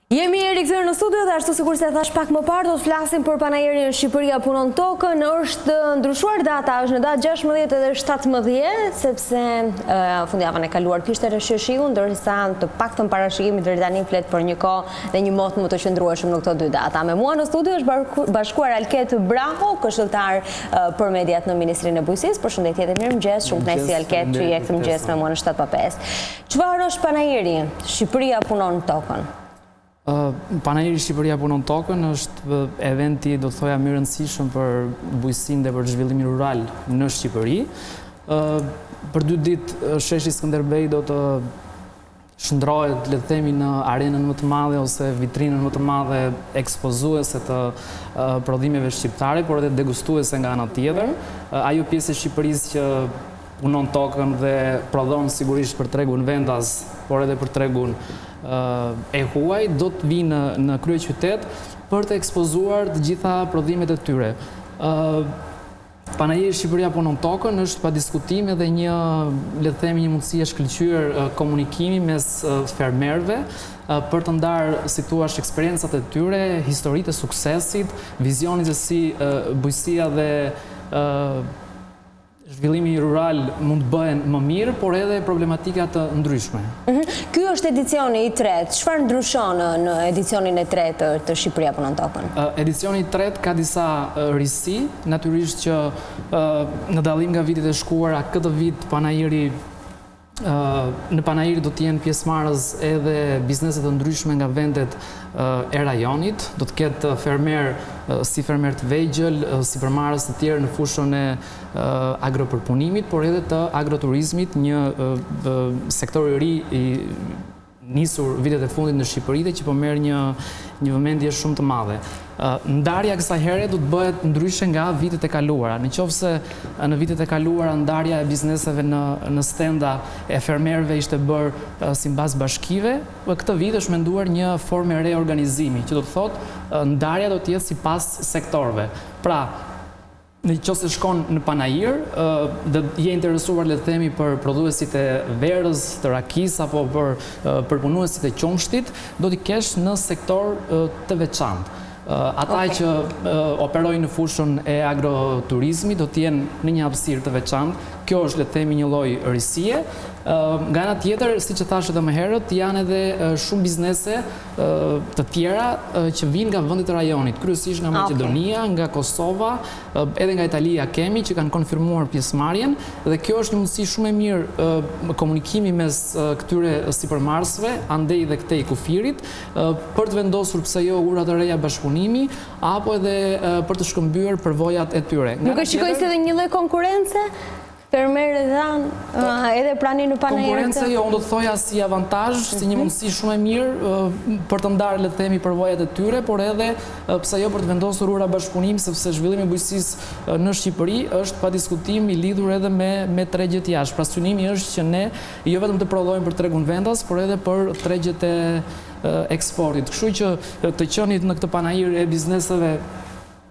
Jemi rikthyer në studio dhe ashtu sikur se thash pak më parë do të flasim për Panairin Shqipëria Punon Tokën. Është ndryshuar data, është në datë 16 edhe 17, sepse fundjavën e kaluar kishte reshëshiu, ndërsa të paktën parashikimi deri tani flet për një kohë dhe një motë më të qëndrueshëm në këto dy data. Me mua në studio është bashkuar Alket Braho, këshilltar për mediat në Ministrinë e Bujqësisë. Përshëndetje dhe mirëmëngjes. Shumë kënaqësi Alket që je këtë mëngjes me mua në 7:05. Çfarë është Panairi Shqipëria Punon Tokën? Panairi Shqipëria Punon Tokën është eventi, do të thoja, më i rëndësishëm për bujqësinë dhe për zhvillimin rural në Shqipëri. Për 2 ditë sheshi Skënderbej do të shndrohet, le të themi, në arenën më të madhe ose vitrinën më të madhe ekspozuese të prodhimeve shqiptare, por edhe degustuese nga ana tjetër. Ajo pjesë e Shqipërisë që punon tokën dhe prodhon sigurisht për tregun vendas, por edhe për tregun e huaj, do të vinë në kryeqytet për të ekspozuar të gjitha prodhimet e tyre. Panairi Shqipëria Punon Tokën është pa diskutim edhe një, le të themi, një mundësi e shkëlqyer komunikimi mes fermerëve për të ndarë, si thua, eksperiencat e tyre, historitë e suksesit, vizionin se si bujqësia dhe zhvillimi rural mund të bëhen më mirë, por edhe problematika të ndryshme. Ky është edicioni i tretë. Çfarë ndryshon në edicionin e tretë të Shqipëria Punon Tokën? Edicioni i tretë ka disa risi, natyrisht që në dallim nga vitet e shkuara, këtë vit në Panairi do të jenë pjesëmarrës edhe bizneset të ndryshme nga vendet e rajonit, do të ketë fermer si fermer të vegjël, si përmarrës të tjerë në fushën e agropërpunimit, por edhe të agroturizmit, një sektor i ri i nisur vitet e fundit në Shqipëri dhe që po merr një vëmendje shumë të madhe. Ndarja kësaj here do të bëhet ndryshe nga vitet e kaluara. Nëse në vitet e kaluara ndarja e bizneseve në stenda e fermerëve ishte bërë sipas bashkive, këtë vit është menduar një formë e re organizimi, që do të thotë ndarja do të jetë sipas sektorëve. Pra, nëse shkon në Panair dhe je interesuar, le të themi, për prodhuesit e verës, të rakis apo për punuesit e qumshtit, do t'i kesh në sektor të veçantë. Ata që operojnë në fushën e agroturizmit do t'jenë në një hapësirë të veçantë. Kjo është, le të themi, një lloj risie. Nga ana tjetër, siç e thash edhe më herët, janë edhe shumë biznese të tjera që vinë nga vendet e rajonit, kryesisht nga Maqedonia, nga Kosova, edhe nga Italia kemi që kanë konfirmuar pjesëmarrjen, dhe kjo është një mundësi shumë e mirë komunikimi mes këtyre sipërmarrësve, andej dhe këtej kufirit, për të vendosur pse jo ura të reja bashkëpunimi, apo edhe për të shkëmbyer përvojat e tyre. Nuk e shikoj se edhe një lloj konkurrence? Fermerët dhanë edhe pranin në Panairi? Konkurrence jo, unë do të thoja si avantazh, si një mundësi shumë e mirë për të ndarë, le të themi, përvojat e tyre, por edhe pse jo për të vendosur ura bashkëpunimi, sepse zhvillimi i bujqësisë në Shqipëri është pa diskutim i lidhur edhe me tregjet jashtë. Pra synimi është që ne jo vetëm të prodhojmë për tregun vendas, por edhe për tregjet e eksportit. Kështu që të qenit në këtë Panair e bizneseve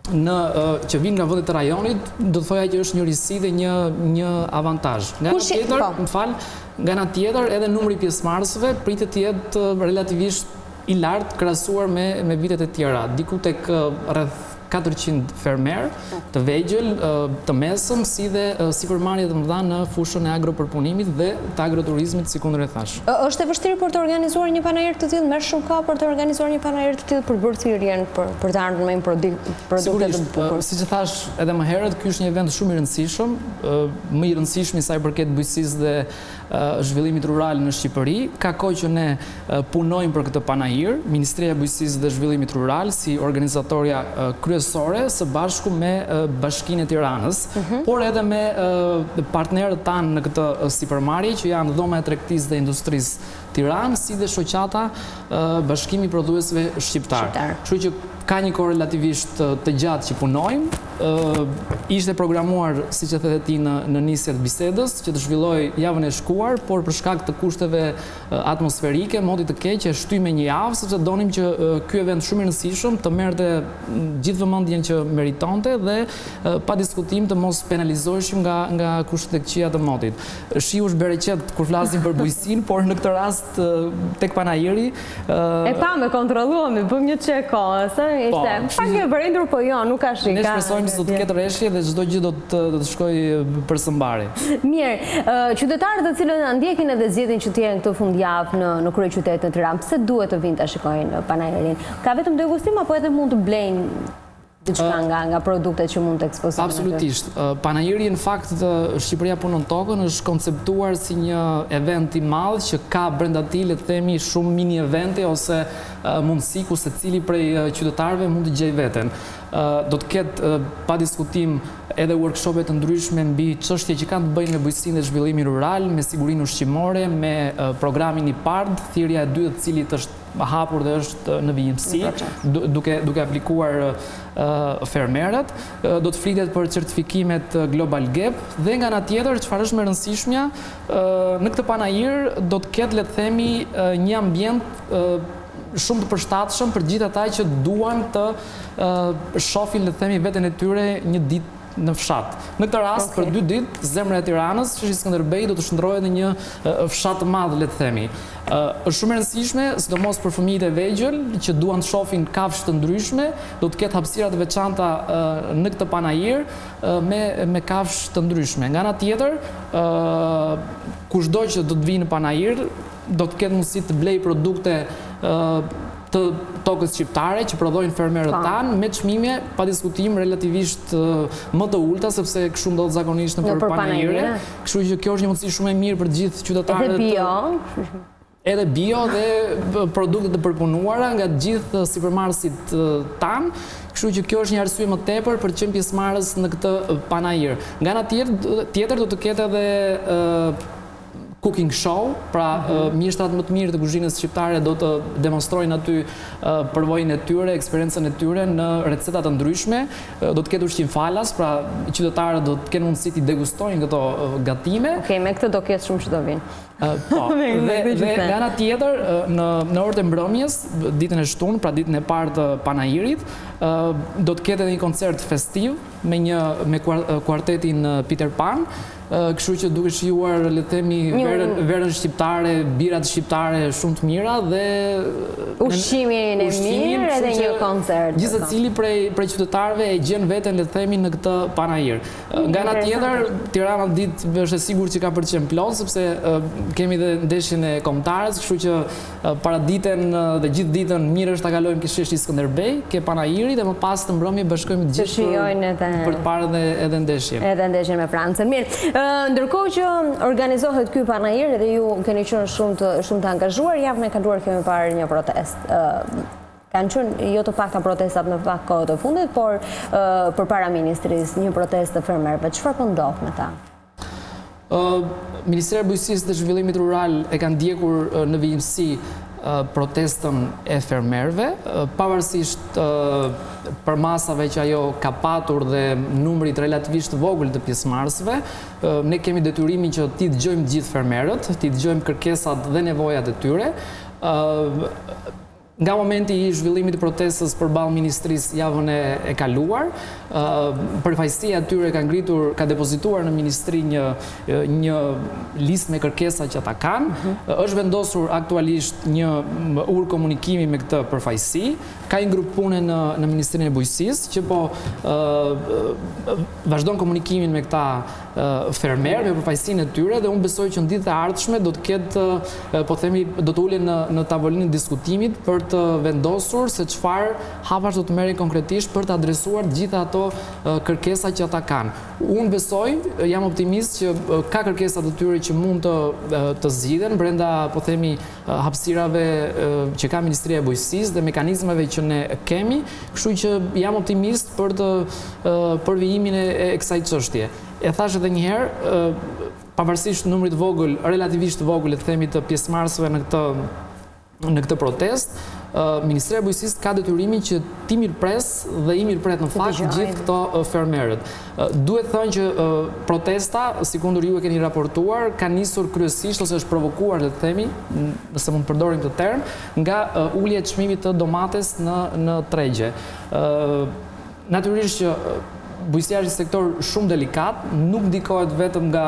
që vinë nga vendet e rajonit, do të thoja që është një risi dhe një avantazh. Nga ana tjetër, edhe numri i pjesëmarrësve pritet të jetë relativisht i lartë krahasuar me vitet e tjera. Diku tek rreth 400 fermer të vegjël, të mesëm, si dhe sipërmarrje të mëdha në fushën e agropërpunimit dhe të agroturizmit, si kundër e thash. Është e vështirë për të organizuar një Panair të tillë, merr shumë kohë për të organizuar një Panair të tillë për bërë thirrjen, për të ardhur me një produkte të bukur. Siç e thash edhe më herët, ky është një event shumë i rëndësishëm, më i rëndësishmi sa i përket bujqësisë dhe zhvillimit rural në Shqipëri. Ka kohë që ne punojmë për këtë Panair, Ministria e Bujqësisë dhe Zhvillimit Rural si organizatorja kryesore së bashku me Bashkinë e Tiranës, por edhe me partnerët tanë në këtë sipërmarrje që janë Dhoma e Tregtisë dhe Industrisë Tiranë, si dhe shoqata Bashkimi i Prodhuesve Shqiptar. Kështu që ka një kohë relativisht të gjatë që punojmë. ishte programuar, siç e the ti në nisje të bisedës, që të zhvilloj javën e shkuar, por për shkak të kushteve atmosferike, modi të keq e shtyi me një javë, sepse donim që ky event shumë i rëndësishëm të merrte gjithë vëmendjen që meritonte dhe pa diskutim të mos penalizoheshim nga kushtet e këqija të modit. Shiu është bereqet kur flasim për bujqësinë, por në këtë rast tek Panairi e pa me kontrolluam, bëm një çe kohës, ishte pak e vërendur, po jo, nuk ka shik. Ne shpresojmë se do të ketë rreshje dhe çdo gjë do të shkojë për së mbari. Mirë, qytetarët të cilët na ndjekin edhe zgjedhin që të jenë këtë fundjavë në kryeqytetin e Tiranës, pse duhet të vinë ta shikojnë Panairin? Ka vetëm degustim apo edhe mund të blejnë diçka nga produktet që mund të ekspozojnë? Absolutisht. Panairi në fakt Shqipëria Punon Tokën është konceptuar si një event i madh që ka brenda tij, le të themi, shumë mini evente ose mundësi ku secili prej qytetarëve mund të gjejë veten. Do të ketë pa diskutim edhe workshope të ndryshme mbi çështje që kanë të bëjnë me bujqësinë dhe zhvillimin rural, me sigurinë ushqimore, me programin i PARD, thirrja e dytë të cilit është hapur dhe është në vijimësi, duke aplikuar fermerët. Do të flitet për certifikimet Global Gap dhe nga ana tjetër, çfarë është më e rëndësishmja, në këtë Panair do të ketë, le të themi, një ambient shumë të përshtatshëm për gjithë ata që duan të shohin, le të themi, veten e tyre një ditë në fshat. Në këtë rast, për 2 ditë, zemra e Tiranës, sheshi Skënderbej, do të shndrohet në një fshat të madh, le të themi. Është shumë e rëndësishme, sidomos për fëmijët e vegjël që duan të shohin kafshë të ndryshme, do të ketë hapësira të veçanta në këtë Panair me kafshë të ndryshme. Nga ana tjetër, kushdo që do të vijë në Panair, do të ketë mundësi të blejë produkte të tokës shqiptare që prodhojnë fermerët tanë me çmime pa diskutim relativisht më të ulta, sepse kështu ndodh zakonisht në Panaire. Kështu që kjo është një mundësi shumë e mirë për gjithë qytetarët. Edhe bio dhe produkte të përpunuara nga gjithë sipërmarrësit tanë. Kështu që kjo është një arsye më tepër për të qenë pjesëmarrës në këtë Panair. Nga ana tjetër do të ketë edhe cooking show, pra mjeshtrat më të mirë të kuzhinës shqiptare do të demonstrojnë aty përvojën e tyre, eksperiencën e tyre në receta të ndryshme. Do të ketë ushqim falas, pra qytetarët do të kenë mundësi të degustojnë këto gatime. Okej, me këtë do ketë shumë që do vinë. Po, dhe nga ana tjetër, në orët e mbrëmjes, ditën e shtunë, pra ditën e parë të Panairit, do të ketë edhe një koncert festiv me kuartetin Peter Pan. Kështu që duke shijuar, le të themi, verën shqiptare, birat shqiptare shumë të mira dhe ushqimin e mirë edhe një koncert. Gjithë secili prej qytetarëve e gjen veten, le të themi, në këtë Panair. Nga ana tjetër, Tirana ditë është e sigurt që ka për të qenë plot, sepse kemi dhe ndeshjen e kombëtarës, kështu që para ditën dhe gjithë ditën mirë është ta kalojmë ke sheshi Skënderbej, ke Panairi dhe më pas të mbrëmje bashkojmë të gjithë për të parë edhe ndeshjen. Edhe ndeshjen me Francën. Mirë. Ndërkohë që organizohet ky Panair dhe ju keni qenë shumë të angazhuar, javën e kaluar kemi parë një protestë. Kanë qenë jo të pakta protestat në pak kohë të fundit, por përpara ministrisë një protestë të fermerëve. Çfarë po ndodh me ta? Ministra e Bujqësisë dhe Zhvillimit Rural e ka ndjekur në vijimësi protestën e fermerëve, pavarësisht për masave që ajo ka patur dhe numrit relativisht vogël të pjesëmarrësve, ne kemi detyrimin që t'i dëgjojmë gjithë fermerët, t'i dëgjojmë kërkesat dhe nevojat e tyre. Nga momenti i zhvillimit të protestës përballë ministrisë javën e kaluar, përfaqësia e tyre ka depozituar në ministri një listë me kërkesa që ata kanë. Është vendosur aktualisht një urë komunikimi me këtë përfaqësi. Ka një grup pune në Ministrinë e Bujqësisë që po vazhdon komunikimin me këta fermerë, me përfaqësinë e tyre, dhe unë besoj që në ditët e ardhshme do të ketë, po themi, do të ulen në tavolinën e diskutimit për të vendosur se çfarë hapash do të merren konkretisht për të adresuar gjitha ato kërkesa që ata kanë. Unë besoj, jam optimist që ka kërkesa të tyre që mund të zgjidhen brenda, po themi, hapësirave që ka Ministria e Bujqësisë dhe mekanizmave që ne kemi, kështu që jam optimist për vijimin e kësaj çështje. E thash edhe një herë, pavarësisht numrit vogël, relativisht vogël, le të themi, të pjesëmarrësve në këtë protestë, Ministria e Bujqësisë ka detyrimin që ti mirëpres dhe i mirëpret në fakt gjithë këto fermerët. Duhet thënë që protesta, sikundur ju e keni raportuar, ka nisur kryesisht ose është provokuar, le të themi, nëse mund të përdorim këtë term, nga ulja e çmimit të domates në tregje. Natyrisht që bujqësia është një sektor shumë delikat, nuk ndikohet vetëm nga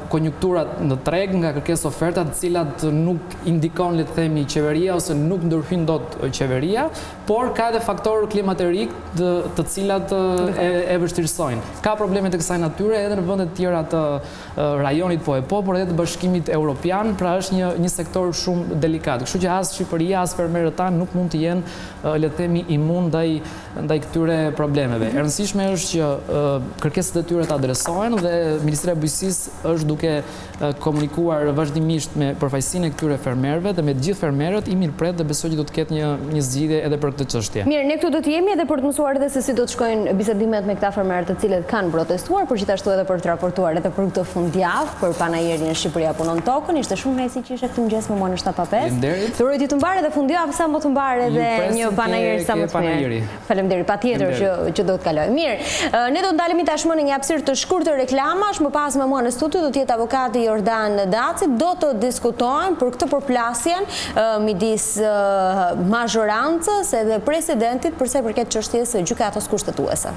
konjunkturat në treg, nga kërkesë oferta, të cilat nuk indikon, le të themi, qeveria ose nuk ndërhyn dot qeveria, por ka edhe faktorë klimaterik të cilat e vështirësojnë. Ka probleme të kësaj natyre edhe në vendet tjera të rajonit po, por edhe të Bashkimit Evropian, pra është një sektor shumë delikat. Kështu që as Shqipëria, as fermerët tanë nuk mund të jenë, le të themi, imun ndaj këtyre problemeve. E rëndësishme është që kërkesat e tyre të adresohen dhe Ministria e Bujqësisë është duke komunikuar vazhdimisht me përfaqësinë e këtyre fermerëve dhe me të gjithë fermerët, i mirëpret dhe besoj që do të ketë një zgjidhje edhe për këtë çështje. Mirë, ne këtu do të jemi edhe për të mësuar edhe se si do të shkojnë bisedimet me këta fermerë të cilët kanë protestuar, por gjithashtu edhe për të raportuar edhe për këtë fundjavë për Panairin në Shqipëria Punon Tokën. Ishte shumë kënaqësi që ishe këtu mëngjes me mua në 7:05. Të uroj ditë të mbarë dhe fundjavë sa më të mbarë dhe një Panair sa më të mirë. Faleminderit, patjetër që do të kaloj. Mirë. Ne do të ndalemi tashmë në një hapësirë të shkurtër reklamash, më pas me mua në studio do të jetë avokati Jordan Daci, do të diskutojmë për këtë përplasjen midis mazhorancës edhe presidentit përsa i përket çështjes së gjykatës kushtetuese.